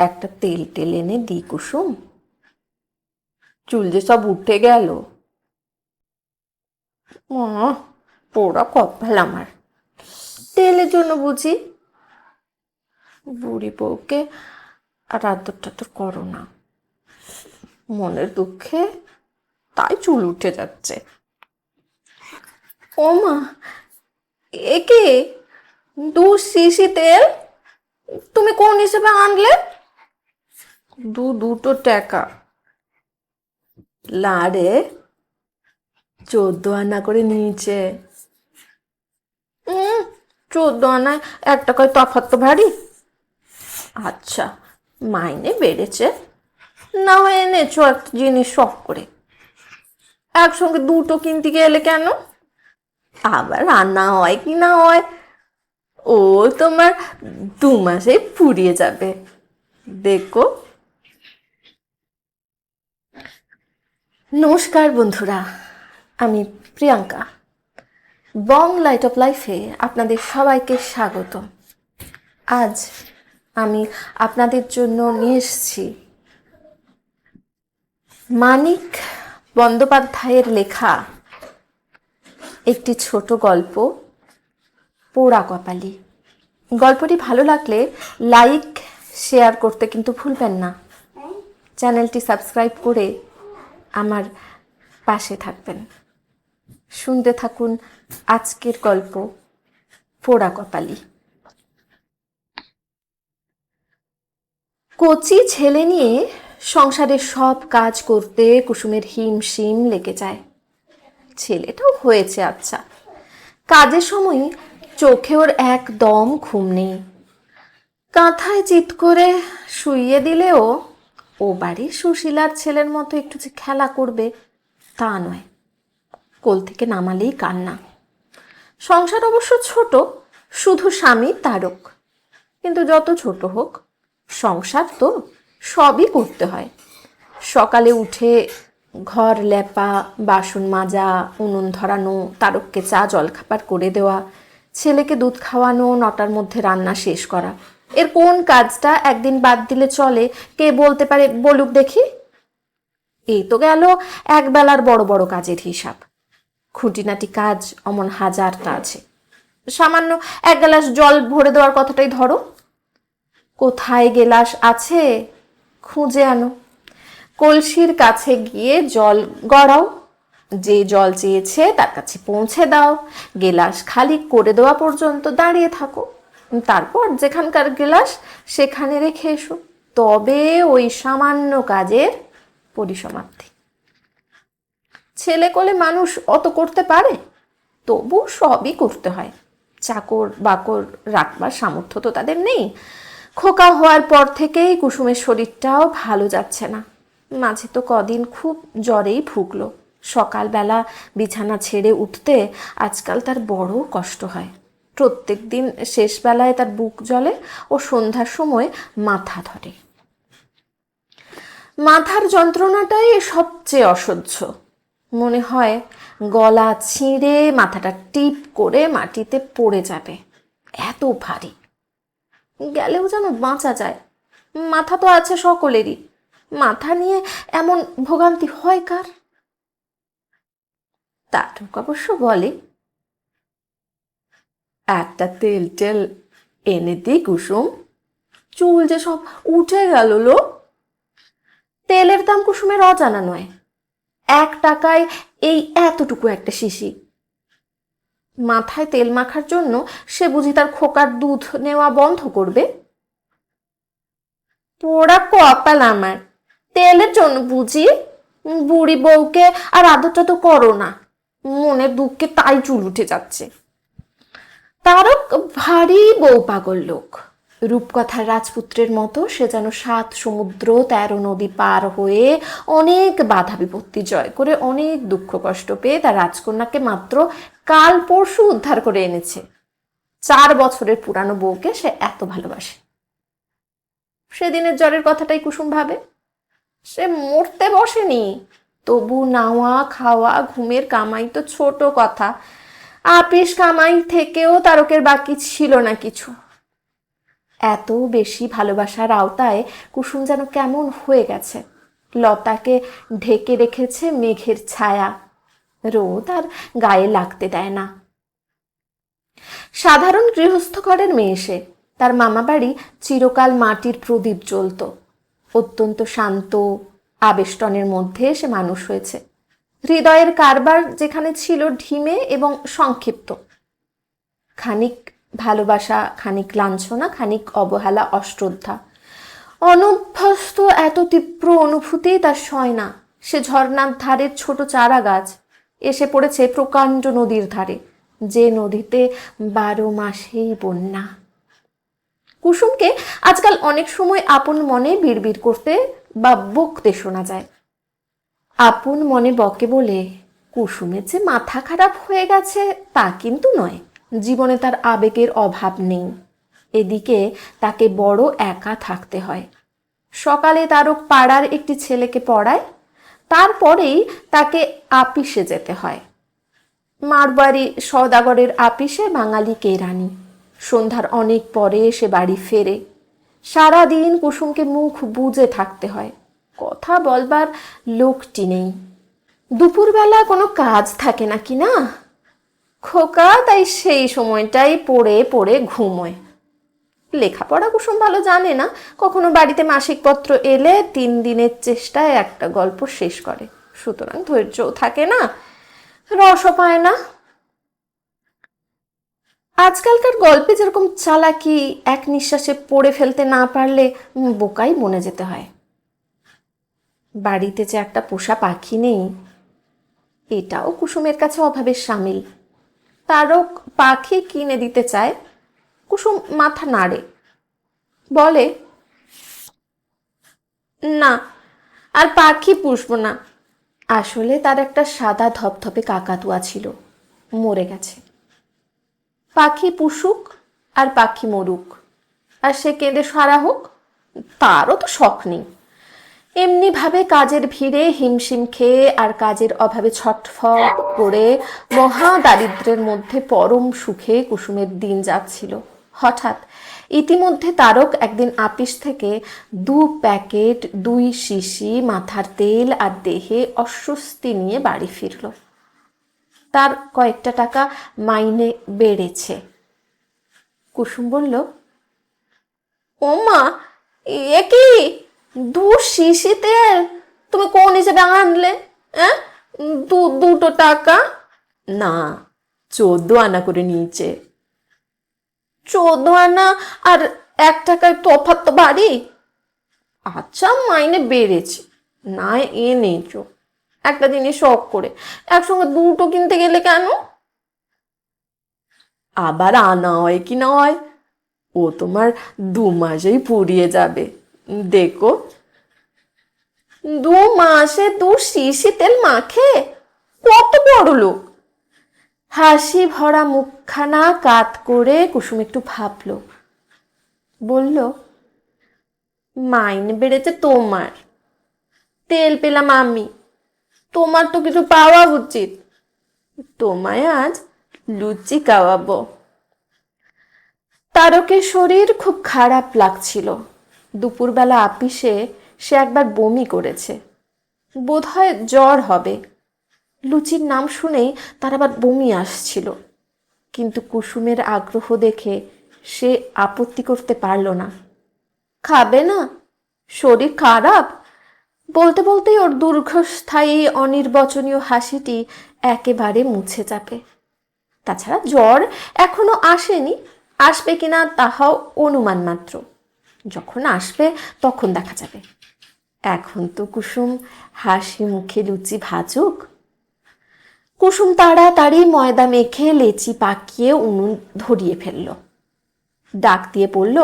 একটা তেল টেল এনে দি কুসুম, চুল যে সব উঠে গেল। পোড়া কপাল আমার, তেলের জন্য বুঝি। বুড়ি বউকে আর আদর টাদর করো না, মনের দুঃখে তাই চুল উঠে যাচ্ছে। ও মা, একে 2 শিশি তেল তুমি কোন হিসেবে আনলে? দুটো টাকা লাড়ে 14 আনা করে নিয়েছে। 14 আনায় 1 টাকায় তফাৎ তো ভারী। আচ্ছা, মাইনে বেড়েছে, না হয় এনেছো একটা জিনিস শখ করে, একসঙ্গে দুটো কিনতে গেলে কেন? আবার রান্না হয় কি না হয় ও তোমার 2 মাসে ফুরিয়ে যাবে, দেখো। নমস্কার বন্ধুরা, আমি প্রিয়াঙ্কা। বং লাইট অফ লাইফে আপনাদের সবাইকে স্বাগত। আজ আমি আপনাদের জন্য নিয়ে এসেছি মানিক বন্দ্যোপাধ্যায়ের লেখা একটি ছোট গল্প, পোড়া কপালি। গল্পটি ভালো লাগলে লাইক শেয়ার করতে কিন্তু ভুলবেন না। চ্যানেলটি সাবস্ক্রাইব করে আমার পাশে থাকবেন। শুনতে থাকুন আজকের গল্প, পোড়া কপালি। কচি ছেলে নিয়ে সংসারের সব কাজ করতে কুসুমের হিমশিম লেগে যায়। ছেলেটাও হয়েছে আচ্ছা, কাজের সময় চোখে ওর একদম ঘুম নেই। কাঁথায় চিৎ করে শুইয়ে দিলেও ও বাড়ির সুশীলার ছেলের মতো একটু যে খেলা করবে তা নয়, কোল থেকে নামালেই কান্না। সংসার অবশ্য ছোট, শুধু স্বামী তারক, কিন্তু যত ছোট হোক সংসার তো সবই করতে হয়। সকালে উঠে ঘর লেপা, বাসন মাজা, উনুন ধরানো, তারককে চা জলখাবার করে দেওয়া, ছেলেকে দুধ খাওয়ানো, 9টার মধ্যে রান্না শেষ করা, এর কোন কাজটা একদিন বাদ দিলে চলে কে বলতে পারে? বলুক দেখি। এই তো গেল একবেলার বড় বড় কাজের হিসাব। খুঁটিনাটি কাজ অমন হাজারটা আছে। সামান্য 1 গ্লাস জল ভরে দেওয়ার কথাটাই ধরো। কোথায় গেলাস আছে খুঁজে আনো, কলসির কাছে গিয়ে জল গড়াও, যে জল চেয়েছে তার কাছে পৌঁছে দাও, গেলাস খালি করে দেওয়া পর্যন্ত দাঁড়িয়ে থাকো, তারপর যেখানকার গেলাস সেখানে রেখে এসো, তবে ওই সামান্য কাজের পরিসমাপ্তি। ছেলে কোলে মানুষ অত করতে পারে? তবু সবই করতে হয়। চাকর বাকর রাখবার সামর্থ্য তো তাদের নেই। খোকা হওয়ার পর থেকেই কুসুমের শরীরটাও ভালো যাচ্ছে না। মাঝে তো কদিন খুব জ্বরেই ভুগলো। সকালবেলা বিছানা ছেড়ে উঠতে আজকাল তার বড় কষ্ট হয়। প্রত্যেক দিন শেষবেলায় তার বুক জ্বলে ও সন্ধ্যার সময় মাথা ধরে। মাথার যন্ত্রণাটাই সবচেয়ে অসহ্য। মনে হয় গলা ছিঁড়ে মাথাটা টিপ করে মাটিতে পড়ে যাবে, এত ভারী। গেলেও যেন বাঁচা যায়। মাথা তো আছে সকলেরই, মাথা নিয়ে এমন ভোগান্তি হয় কার? তারক অবশ্য বলে, একটা তেল টেল এনে দি কুসুম, চুল যে সব উঠে গেল লো। তেলের দাম কুসুমের অজানা নয়। 1 টাকায় এই এতটুকু একটা শিশি। মাথায় তেল মাখার জন্য সে বুঝি তার খোকার দুধ নেওয়া বন্ধ করবে? পোড়া কপাল আমার, তেলের জন্য বুঝি বুড়ি বউকে আর আদরটা তো করো না, মনের দুঃখে তাই চুল উঠে যাচ্ছে। তারক ভারী বউ পাগল লোক। রূপকথার রাজপুত্রের মতো সে যেন 7 সমুদ্র 13 নদী পার হয়ে অনেক বাধা বিপত্তি জয় করে অনেক দুঃখ কষ্ট পেয়ে তার রাজকন্যাকে মাত্র কাল পরশু উদ্ধার করে এনেছে। 4 বছরের পুরানো বউকে সে এত ভালোবাসে। সেদিনের জ্বরের কথাটাই কুসুম ভাবে। সে মরতে বসেনি, তবু নাওয়া খাওয়া ঘুমের কামাই তো ছোট কথা, আপিস কামাই থেকেও তারকের বাকি ছিল না কিছু। এত বেশি ভালোবাসার আওতায় কুসুম যেন কেমন হয়ে গেছে। লতাকে ঢেকে রেখেছে মেঘের ছায়া, রোদ আর গায়ে লাগতে দেয় না। সাধারণ গৃহস্থ ঘরের মেয়ে সে। তার মামা বাড়ি চিরকাল মাটির প্রদীপ জ্বলত। অত্যন্ত শান্ত আবেষ্টনের মধ্যে সে মানুষ হয়েছে। হৃদয়ের কারবার যেখানে ছিল ঢিমে এবং সংক্ষিপ্ত, খানিক ভালোবাসা, খানিক লাঞ্ছনা, খানিক অবহেলা, অশ্রদ্ধা। অনভ্যস্ত এত তীব্র অনুভূতি তার সয় না। সে ঝর্ণার ধারের ছোট চারা গাছ, এসে পড়েছে প্রকাণ্ড নদীর ধারে, যে নদীতে 12 মাসেই বন্যা। কুসুমকে আজকাল অনেক সময় আপন মনে বিড়বিড় করতে বা বকতে শোনা যায়। আপন মনে বকে বলে কুসুমের যে মাথা খারাপ হয়ে গেছে তা কিন্তু নয়। জীবনে তার আবেগের অভাব নেই। এদিকে তাকে বড় একা থাকতে হয়। সকালে তারক পাড়ার একটি ছেলেকে পড়ায়, তারপরেই তাকে আপিসে যেতে হয়। মারবাড়ি সওদাগরের আপিসে বাঙালি কেরানি। সন্ধ্যার অনেক পরে সে বাড়ি ফেরে। সারাদিন কুসুমকে মুখ বুজে থাকতে হয়, কথা বলবার লোকটি নেই। দুপুরবেলা কোনো কাজ থাকে না কি না, খোকা তাই সেই সময়টাই পড়ে পড়ে ঘুমোয়। লেখাপড়া কুসুম ভালো জানে না। কখনো বাড়িতে মাসিক পত্র এলে 3 দিনের চেষ্টায় একটা গল্প শেষ করে, সুতরাং ধৈর্যও থাকে না, রসও পায় না। আজকালকার গল্পে যেরকম চালাকি, এক নিঃশ্বাসে পড়ে ফেলতে না পারলে বোকাই মনে যেতে হয়। বাড়িতে যে একটা পোষা পাখি নেই, এটাও কুসুমের কাছে অভাবের শামিল। তারক পাখি কিনে দিতে চায়। কুসুম মাথা নাড়ে, বলে, না, আর পাখি পুষবো না। আসলে তার একটা সাদা ধপধপে কাকাতুয়া ছিল, মরে গেছে। পাখি পুষুক আর পাখি মরুক, আর সে কেঁদে সারা হোক, তারও তো শখ নেই। এমনি ভাবে কাজের ভিড়ে হিমশিম খেয়ে আর কাজের অভাবে ছটফট করে মহা দারিদ্র্যের মধ্যে পরম সুখে কুসুমের দিন যাচ্ছিল। হঠাৎ ইতিমধ্যে তারক একদিন আপিস থেকে 2 প্যাকেট 2 শিশি মাথার তেল আর দেহে অস্বস্তি নিয়ে বাড়ি ফিরল। তার কয়েকটা টাকা মাইনে বেড়েছে। কুসুম বলল, ও মা, এ কি 2 শিশি তেল তুমি কোন হিসেবে আনলে? হ্যাঁ, 2 টাকা না, 14 আনা করে নিয়েছে। 14 আনা আর 1 টাকায় তফাৎ তো বাড়ি। আচ্ছা, মাইনে বেড়েছে, না এনেছো। একটা জিনিস শখ করে একসঙ্গে 2টো কিনতে গেলে কেন? আবার আনা হয় কি না হয়, ও তোমার 2 মাসেই ফুরিয়ে যাবে, দেখো। 2 মাসে 2 শিশি তেল মাখে? কত বড় লোক! হাসি ভরা মুখখানা কাত করে কুসুম একটু ভাবল, বলল, মাইনে বেড়েছে তোমার, তেল পেলাম আমি, তোমার তো কিছু পাওয়া উচিত। তোমায় আজ লুচি খাওয়াবো। তারকের শরীর খুব খারাপ লাগছিল। দুপুরবেলা আপিসে সে একবার বমি করেছে, বোধহয় জ্বর হবে। লুচির নাম শুনেই তার আবার বমি আসছিল, কিন্তু কুসুমের আগ্রহ দেখে সে আপত্তি করতে পারল না। খাবে না? শরীর খারাপ? বলতে বলতেই ওর দীর্ঘস্থায়ী অনির্বচনীয় হাসিটি একেবারে মুছে যাবে। তাছাড়া জ্বর এখনো আসেনি, আসবে কিনা তাহাও অনুমান মাত্র। যখন আসবে তখন দেখা যাবে। এখন তো কুসুম হাসি মুখে লুচি ভাজুক। কুসুম তাড়াতাড়ি ময়দা মেখে লেচি পাকিয়ে উনুন ধরিয়ে ফেলল। ডাক দিয়ে পড়ল,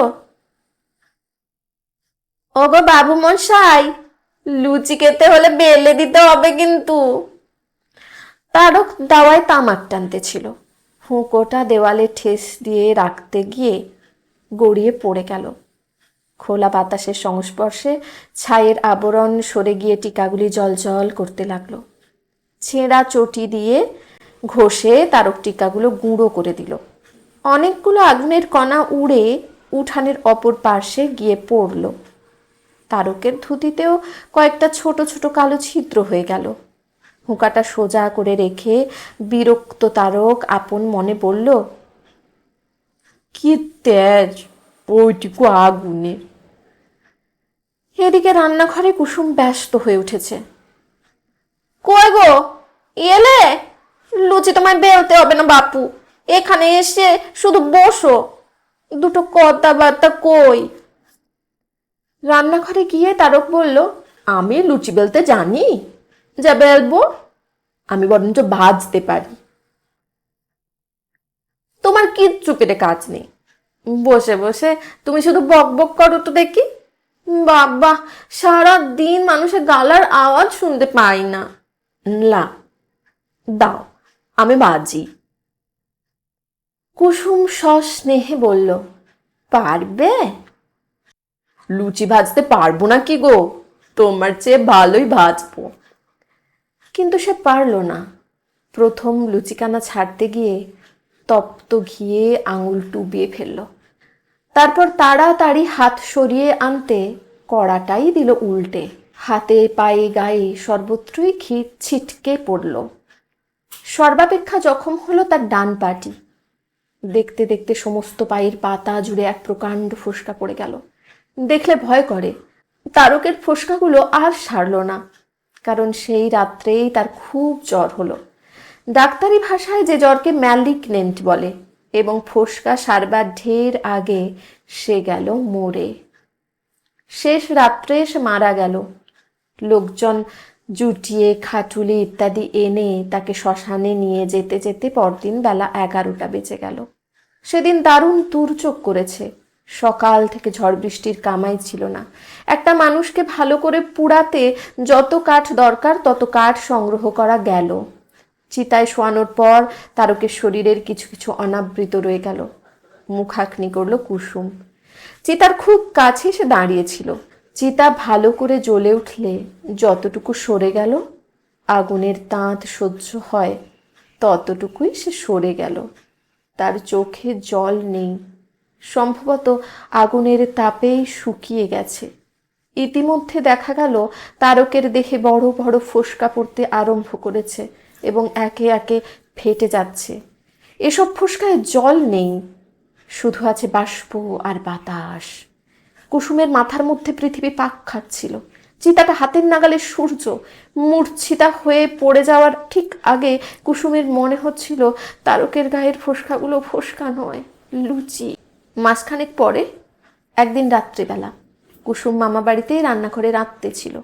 ওগো বাবু মশাই, লুচি খেতে হলে বেলে দিতে হবে কিন্তু। তারক দাওয়ায় তামাক টানতে ছিল, হুঁকোটা দেওয়ালে ঠেস দিয়ে রাখতে গিয়ে গড়িয়ে পড়ে গেল। খোলা বাতাসের সংস্পর্শে ছাইয়ের আবরণ সরে গিয়ে টিকাগুলি জলজল করতে লাগলো। ছেঁড়া চটি দিয়ে ঘষে তারক টিকাগুলো গুঁড়ো করে দিল। অনেকগুলো আগুনের কণা উড়ে উঠানের অপর পার্শ্বে গিয়ে পড়ল। তারকের ধুতিতেও কয়েকটা ছোট ছোট কালো ছিদ্র হয়ে গেল। হুঁকাটা সোজা করে রেখে বিরক্ত তারক আপন মনে বলল, কি তেজ ওইটুকু আগুনে। এদিকে রান্নাঘরে কুসুম ব্যস্ত হয়ে উঠেছে। কই গো, এলে? লুচি তোমায় বেলতে হবে না বাপু, এখানে এসে শুধু বসো, দুটো কথাবার্তা কই। রান্নাঘরে গিয়ে তারক বলল, আমি লুচি বেলতে জানি, যা বেলবো? আমি বরঞ্চ ভাজতে পারি। তোমার কিচ্ছু পেটে কাজ নেই, বসে বসে তুমি শুধু বক বক করো তো দেখি। বাবা, সারা দিন মানুষের গালার আওয়াজ শুনতে পাই না। না, দাও আমি বাজি। কুসুম সস্নেহে বলল, পারবে? লুচি ভাজতে পারবো না কি গো, তোমার চেয়ে ভালোই ভাজবো। কিন্তু সে পারল না। প্রথম লুচিকানা ছাড়তে গিয়ে তপ্ত ঘিয়ে আঙুল টুবিয়ে ফেলল। তারপর তাড়াতাড়ি হাত সরিয়ে আনতে কড়াটাই দিল উল্টে। হাতে পায়ে গায়ে সর্বত্রই ঘি ছিটকে পড়ল। সর্বাপেক্ষা জখম হলো তার ডান পাটি। দেখতে দেখতে সমস্ত পায়ের পাতা জুড়ে এক প্রকাণ্ড ফোসকা পড়ে গেল। দেখলে ভয় করে। তারকের ফোসকাগুলো আর সারল না, কারণ সেই রাত্রেই তার খুব জ্বর হলো। ডাক্তারি ভাষায় যে জ্বরকে ম্যালিগনেন্ট বলে, এবং ফোসকা সারবার ঢের আগে সে গেল মরে। শেষ রাত্রে সে মারা গেল। লোকজন জুটিয়ে খাটুলি ইত্যাদি এনে তাকে শ্মশানে নিয়ে যেতে যেতে পরদিন বেলা 11টা বেজে গেল। সেদিন দারুণ তুরচোক করেছে। সকাল থেকে ঝড় বৃষ্টির কামাই ছিল না। একটা মানুষকে ভালো করে পুড়াতে যত কাঠ দরকার তত কাঠ সংগ্রহ করা গেল। চিতায় শোয়ানোর পর তারকের শরীরের কিছু কিছু অনাবৃত রয়ে গেল। মুখাগ্নি করল কুসুম। চিতার খুব কাছে সে দাঁড়িয়েছিল। চিতা ভালো করে জ্বলে উঠলে যতটুকু সরে গেল, আগুনের তাঁত সহ্য হয় ততটুকুই সে সরে গেল। তার চোখে জল নেই, সম্ভবত আগুনের তাপেই শুকিয়ে গেছে। ইতিমধ্যে দেখা গেল তারকের দেহে বড় বড় ফোসকা পড়তে আরম্ভ করেছে এবং একে একে ফেটে যাচ্ছে। এসব ফোসকায় জল নেই, শুধু আছে বাষ্প আর বাতাস। কুসুমের মাথার মধ্যে পৃথিবী পাক খাচ্ছিল। চিতাটা হাতের নাগালে সূর্য। মূর্ছিতা হয়ে পড়ে যাওয়ার ঠিক আগে কুসুমের মনে হচ্ছিল তারকের গায়ের ফোসকাগুলো ফোসকা নয়, লুচি। মাসখানেক পরে একদিন রাত্রিবেলা কুসুম মামা বাড়িতেই রান্নাঘরে রাঁধতে ছিল।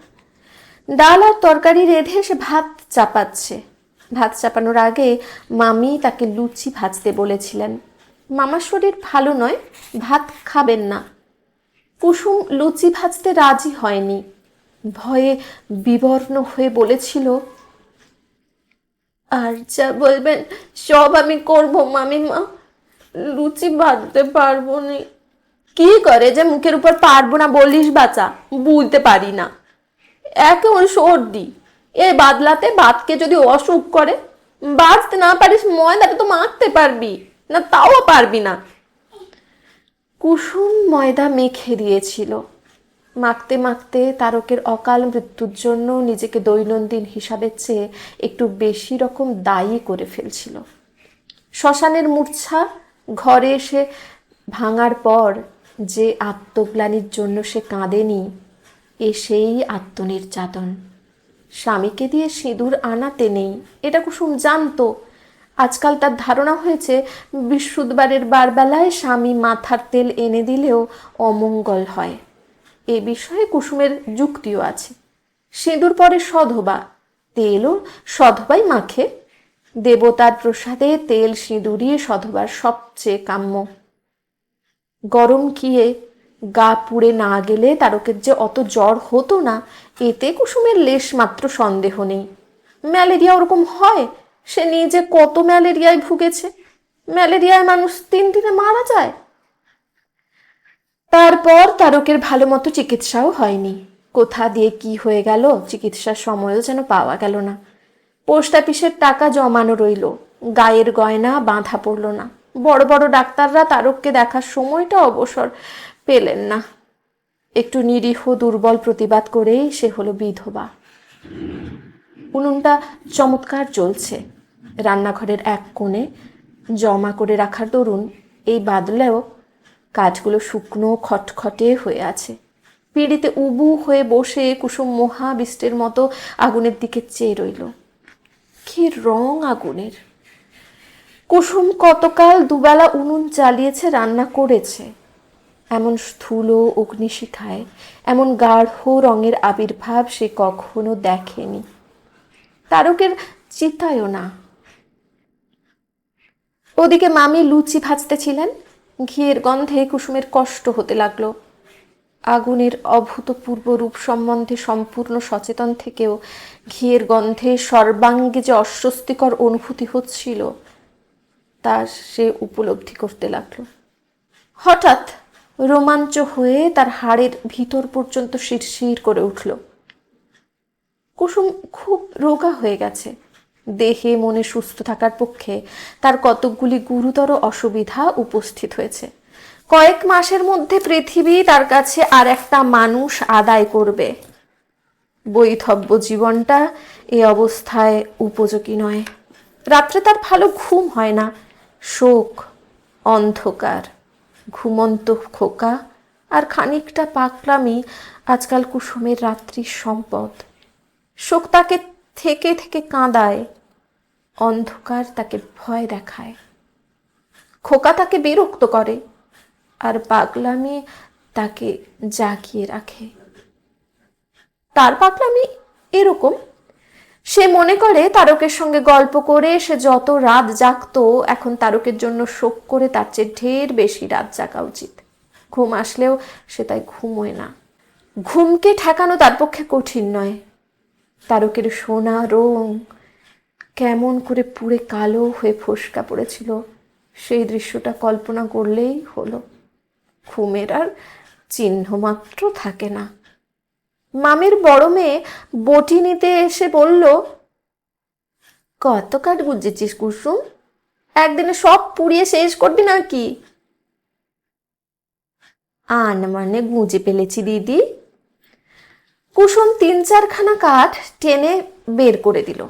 ডাল আর তরকারি রেঁধে সে ভাত চাপাচ্ছে। ভাত চাপানোর আগে মামি তাকে লুচি ভাজতে বলেছিলেন। মামার শরীর ভালো নয়, ভাত খাবেন না। কুসুম লুচি ভাজতে রাজি হয়নি। ভয়ে বিবর্ণ হয়ে বলেছিল, আর যা বলবেন সব আমি করবো মামিমা, লুচি ভাজতে পারবো না। কি করে যে মুখের উপর পারবো না বলিস বাচ্চা, বুঝতে পারি না। একে ওর সর্দি, এ বাদলাতে বাতকে যদি অসুখ করে, বাঁচতে না পারিস ময়দাটা তো মাখতে পারবি না, তাও পারবি না। কুসুম ময়দা মেখে দিয়েছিল। মাখতে মাখতে তারকের অকাল মৃত্যুর জন্য নিজেকে দৈনন্দিন হিসাবের চেয়ে একটু বেশি রকম দায়ী করে ফেলছিল। শ্মশানের মূর্ছা ঘরে এসে ভাঙার পর যে আত্মগ্লানির জন্য সে কাঁদেনি, এ সেই আত্মনির্যাতন। স্বামীকে দিয়ে সিঁদুর আনাতে নেই, এটা কুসুম জানতো। আজকাল তার ধারণা হয়েছে বৃহস্পতিবারের বারবেলায় স্বামী মাথার তেল এনে দিলেও অমঙ্গল হয়। এ বিষয়ে কুসুমের যুক্তিও আছে। সিঁদুর পরে সধবা, তেলও সধবাই মাখে। দেবতার প্রসাদে তেল সিঁদুরই সধবার সবচেয়ে কাম্য। গরম কিয়ে গা পুড়ে না গেলে তারকের যে অত জ্বর হতো না, এতে কুসুমের লেশ মাত্র সন্দেহ নেই। ম্যালেরিয়া ওরকম হয়, সে নিজে কত ম্যালেরিয়ায় ভুগেছে। ম্যালেরিয়ায় মানুষ 3 দিনে মারা যায়। তারপর তারকের ভালো মতো চিকিৎসাও হয়নি। কোথা দিয়ে কি হয়ে গেল, চিকিৎসার সময়ও যেন পাওয়া গেল না। পোস্ট অফিসের টাকা জমানো রইল, গায়ের গয়না বাঁধা পড়ল না। বড় বড় ডাক্তাররা তারককে দেখার সময়টা অবসর পেলেন না। একটু নিরীহ দুর্বল প্রতিবাদ করেই সে হলো বিধবা। উনুনটা চমৎকার জ্বলছে। রান্নাঘরের এক কোণে জমা করে রাখার দরুন এই বাদলেও কাঠগুলো শুকনো খটখটে হয়ে আছে। পিঁড়িতে উবু হয়ে বসে কুসুম মহাবিষ্টের মতো আগুনের দিকে চেয়ে রইল। কি রং আগুনের! কুসুম কতকাল দুবেলা উনুন জ্বালিয়েছে, রান্না করেছে। এমন স্থূল অগ্নিশিখায় এমন গাঢ় রঙের আবির্ভাব সে কখনো দেখেনি। তারকের চিতায়ও না। ওদিকে মামি লুচি ভাজতেছিলেন। ঘিয়ের গন্ধে কুসুমের কষ্ট হতে লাগলো। আগুনের অভূতপূর্ব রূপ সম্বন্ধে সম্পূর্ণ সচেতন থেকেও ঘিয়ের গন্ধে সর্বাঙ্গে যে অস্বস্তিকর অনুভূতি হচ্ছিল তা সে উপলব্ধি করতে লাগলো। হঠাৎ রোমাঞ্চ হয়ে তার হাড়ের ভিতর পর্যন্ত শিরশির করে উঠল। কুসুম খুব রোগা হয়ে গেছে। দেহে মনে সুস্থ থাকার পক্ষে তার কতকগুলি গুরুতর অসুবিধা উপস্থিত হয়েছে। কয়েক মাসের মধ্যে পৃথিবী তার কাছে আর একটা মানুষ আদায় করবে। বৈধব্য জীবনটা এ অবস্থায় উপযোগী নয়। রাত্রে তার ভালো ঘুম হয় না। শোক, অন্ধকার, ঘুমন্ত খোকা আর খানিকটা পাকলামি আজকাল কুসুমের রাত্রির সম্পদ। শোক তাকে থেকে থেকে কাঁদায়, অন্ধকার তাকে ভয় দেখায়, খোকা তাকে বিরক্ত করে, আর পাগলামি তাকে জাগিয়ে রাখে। তার পাগলামি এরকম, সে মনে করে তারকের সঙ্গে গল্প করে সে যত রাত জাগতো এখন তারকের জন্য শোক করে তার চেয়ে ঢের বেশি রাত জাগা উচিত। ঘুম আসলেও সে তাই ঘুমোয় না। ঘুমকে ঠেকানো তার পক্ষে কঠিন নয়। তারকের সোনা রং কেমন করে পুড়ে কালো হয়ে ফোসকা পড়েছিল সেই দৃশ্যটা কল্পনা করলেই হলো। ঘুমের আর চিহ্ন মাত্র থাকে না। মামির বড় মেয়ে বটি নিতে এসে বলল, কত কাঠ গুঁজেছিস কুসুম? একদিনে সব পুড়িয়ে শেষ করবি নাকি? আন মানে গুঁজে ফেলেছি দিদি। কুসুম 3-4খানা কাঠ টেনে বের করে দিল।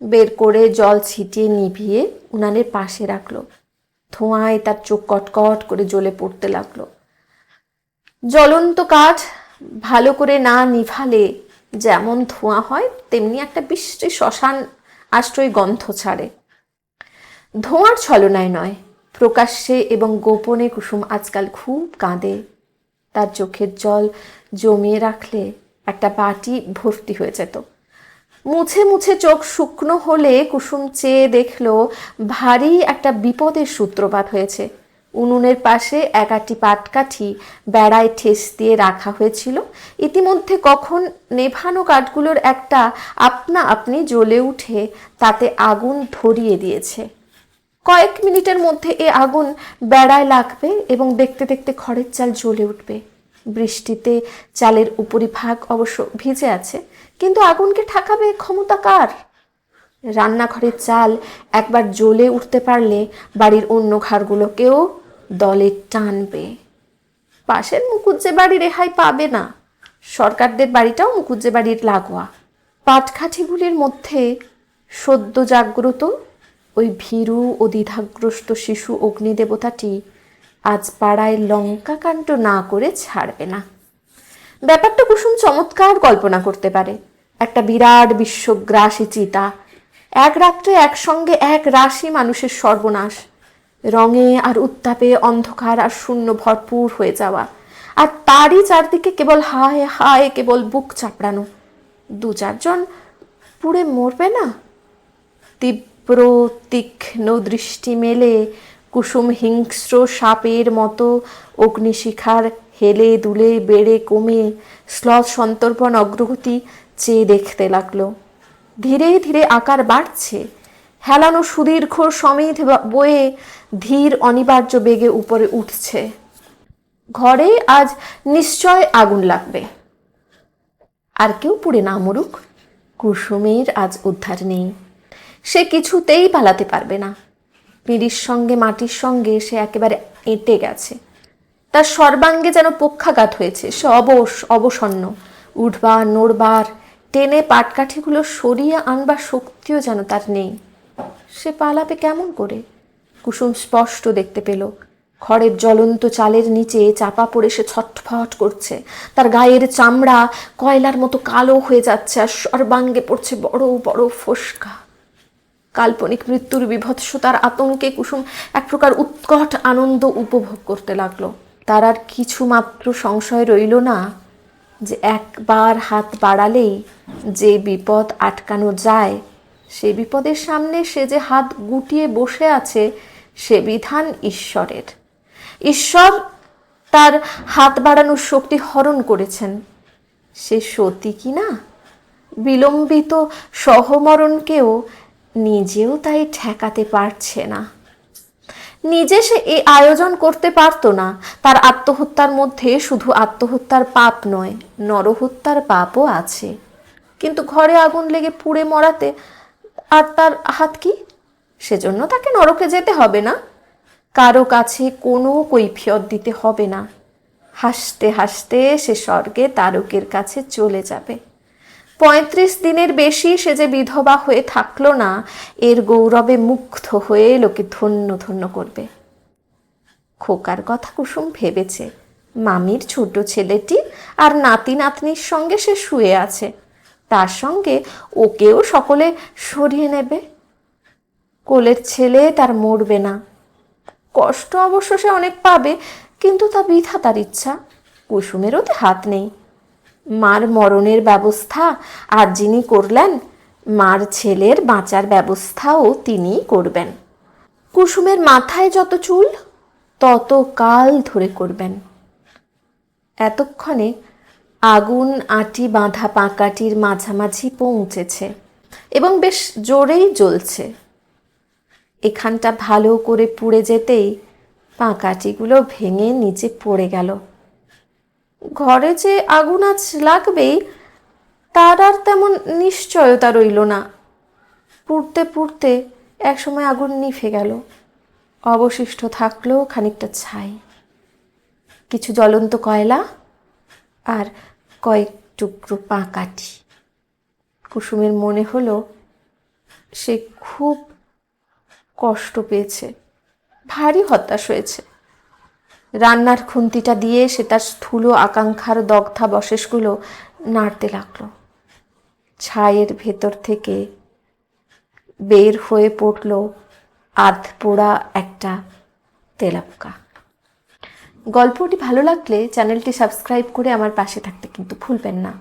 বের করে জল ছিটিয়ে নিভিয়ে উনানের পাশে রাখলো। ধোঁয়ায় তার চোখ কটকট করে জ্বলে পড়তে লাগলো। জ্বলন্ত কাঠ ভালো করে না নিভালে যেমন ধোঁয়া হয় তেমনি একটা বিশ্রী শ্মশান আশ্রয় গন্ধ ছাড়ে। ধোঁয়ার ছলনায় নয়, প্রকাশ্যে এবং গোপনে কুসুম আজকাল খুব কাঁদে। তার চোখের জল জমিয়ে রাখলে একটা বাটি ভর্তি হয়ে যেত। মুছে মুছে চোখ শুকনো হলে কুসুম চেয়ে দেখল ভারী একটা বিপদের সূত্রপাত হয়েছে। উনুনের পাশে 1-8টি পাটকাঠি বেড়ায় ঠেস দিয়ে রাখা হয়েছিল। ইতিমধ্যে কখন নেভানো কাঠগুলোর একটা আপনা আপনি জ্বলে উঠে তাতে আগুন ধরিয়ে দিয়েছে। কয়েক মিনিটের মধ্যে এ আগুন বেড়ায় লাগবে এবং দেখতে দেখতে খড়ের চাল জ্বলে উঠবে। বৃষ্টিতে চালের উপরিভাগ অবশ্য ভিজে আছে, কিন্তু আগুনকে ঠেকাবে ক্ষমতা কার? রান্নাঘরের চাল একবার জ্বলে উঠতে পারলে বাড়ির অন্য ঘরগুলোকেও দলে টানবে। পাশের মুকুজ্জে বাড়ি রেহাই পাবে না। সরকারদের বাড়িটাও মুকুজ্জে বাড়ির লাগোয়া। পাটকাঠিগুলির মধ্যে সদ্য জাগ্রত ওই ভীরু ও দ্বিধাগ্রস্ত শিশু অগ্নিদেবতাটি আজ পাড়ায় লঙ্কাকাণ্ড না করে ছাড়বে না। ব্যাপারটা কুসুম চমৎকার কল্পনা করতে পারে। একটা বিরাট বিশ্বগ্রাসী চিতা, এক রাত্রে একসঙ্গে 1 রাশি মানুষের সর্বনাশ, রঙে আর উত্তাপে অন্ধকার আর শূন্য ভরপুর হয়ে যাওয়া, আর তারই চারদিকে কেবল হায় হায়, কেবল বুক চাপড়ানো। 2-4 জন পুড়ে মরবে না? তীব্র তীক্ষ্ণ দৃষ্টি মেলে কুসুম হিংস্র সাপের মতো অগ্নিশিখার হেলে দুলে বেড়ে কমে শ্লথ সন্তর্পণ অগ্রগতি চেয়ে দেখতে লাগলো। ধীরে ধীরে আকার বাড়ছে, হেলানো সুদীর্ঘ সমিধ বয়ে ধীর অনিবার্য বেগে উপরে উঠছে। ঘরে আজ নিশ্চয় আগুন লাগবে। আর কেউ পুড়ে না মরুক, কুসুমের আজ উদ্ধার নেই। সে কিছুতেই পালাতে পারবে না। পিঁড়ির সঙ্গে মাটির সঙ্গে সে একেবারে এঁটে গেছে। তার সর্বাঙ্গে যেন পক্ষাঘাত হয়েছে, সে অবসন্ন। উঠবার, নড়বার, টেনে পাটকাঠিগুলো সরিয়ে আনবার শক্তিও যেন তার নেই। সে পালাবে কেমন করে? কুসুম স্পষ্ট দেখতে পেল খড়ের জ্বলন্ত চালের নিচে চাপা পড়ে সে ছটফট করছে। তার গায়ের চামড়া কয়লার মতো কালো হয়ে যাচ্ছে, আর সর্বাঙ্গে পড়ছে বড় বড় ফোসকা। কাল্পনিক মৃত্যুর বিভৎসতার আতঙ্কে কুসুম এক প্রকার উৎকট আনন্দ উপভোগ করতে লাগলো। তার আর কিছু মাত্র সংশয় রইল না যে একবার হাত বাড়ালেই যে বিপদ আটকানো যায়, সে বিপদের সামনে সে যে হাত গুটিয়ে বসে আছে সে বিধান ঈশ্বরের। ঈশ্বর তার হাত বাড়ানোর শক্তি হরণ করেছেন। সে সতী কি না? বিলম্বিত সহমরণকেও নিজেও তাই ঠেকাতে পারছে না। নিজে সে এই আয়োজন করতে পারতো না। তার আত্মহত্যার মধ্যে শুধু আত্মহত্যার পাপ নয়, নরহত্যার পাপও আছে। কিন্তু ঘরে আগুন লেগে পুড়ে মরাতে আর তার হাত কি? সেজন্য তাকে নরকে যেতে হবে না, কারো কাছে কোনো কৈফিয়ত দিতে হবে না। হাসতে হাসতে সে স্বর্গে তারকের কাছে চলে যাবে। 35 দিনের বেশি সে যে বিধবা হয়ে থাকলো না, এর গৌরবে মুগ্ধ হয়ে লোকে ধন্য ধন্য করবে। খোকার কথা কুসুম ভেবেছে। মামির ছোট ছেলেটি আর নাতি নাতনির সঙ্গে সে শুয়ে আছে, তার সঙ্গে ওকেও সকলে সরিয়ে নেবে। কোলের ছেলে তার মরবে না। কষ্ট অবশ্য সে অনেক পাবে, কিন্তু তা বিধাতার ইচ্ছা, কুসুমের ওতে হাত নেই। মার মরণের ব্যবস্থা আর যিনি করলেন, মার ছেলের বাঁচার ব্যবস্থাও তিনিই করবেন। কুসুমের মাথায় যত চুল তত কাল ধরে করবেন। এতক্ষণে আগুন আঁটি বাঁধা পাঁকাটির মাঝামাঝি পৌঁছেছে এবং বেশ জোরেই জ্বলছে। এখানটা ভালো করে পুড়ে যেতেই পাঁকাটিগুলো ভেঙে নিচে পড়ে গেল। ঘরে যে আগুন আজ লাগবেই তার আর তেমন নিশ্চয়তা রইল না। পুড়তে পুড়তে একসময় আগুন নিভে গেল। অবশিষ্ট থাকলো খানিকটা ছাই, কিছু জ্বলন্ত কয়লা আর কয়েক টুকরো পাঁকাটি। কুসুমের মনে হলো সে খুব কষ্ট পেয়েছে, ভারী হতাশ হয়েছে। রান্নার খুন্তিটা দিয়ে সে তার স্থূল আকাঙ্ক্ষার দগ্ধাবশেষগুলো নাড়তে লাগলো। ছাইয়ের ভেতর থেকে বের হয়ে পড়ল আধপোড়া একটা তেলাপোকা। গল্পটি ভালো লাগলে চ্যানেলটি সাবস্ক্রাইব করে আমার পাশে থাকতে কিন্তু ভুলবেন না।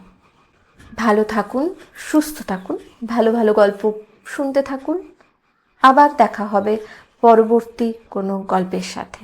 ভালো থাকুন, সুস্থ থাকুন, ভালো ভালো গল্প শুনতে থাকুন। আবার দেখা হবে পরবর্তী কোনো গল্পের সাথে।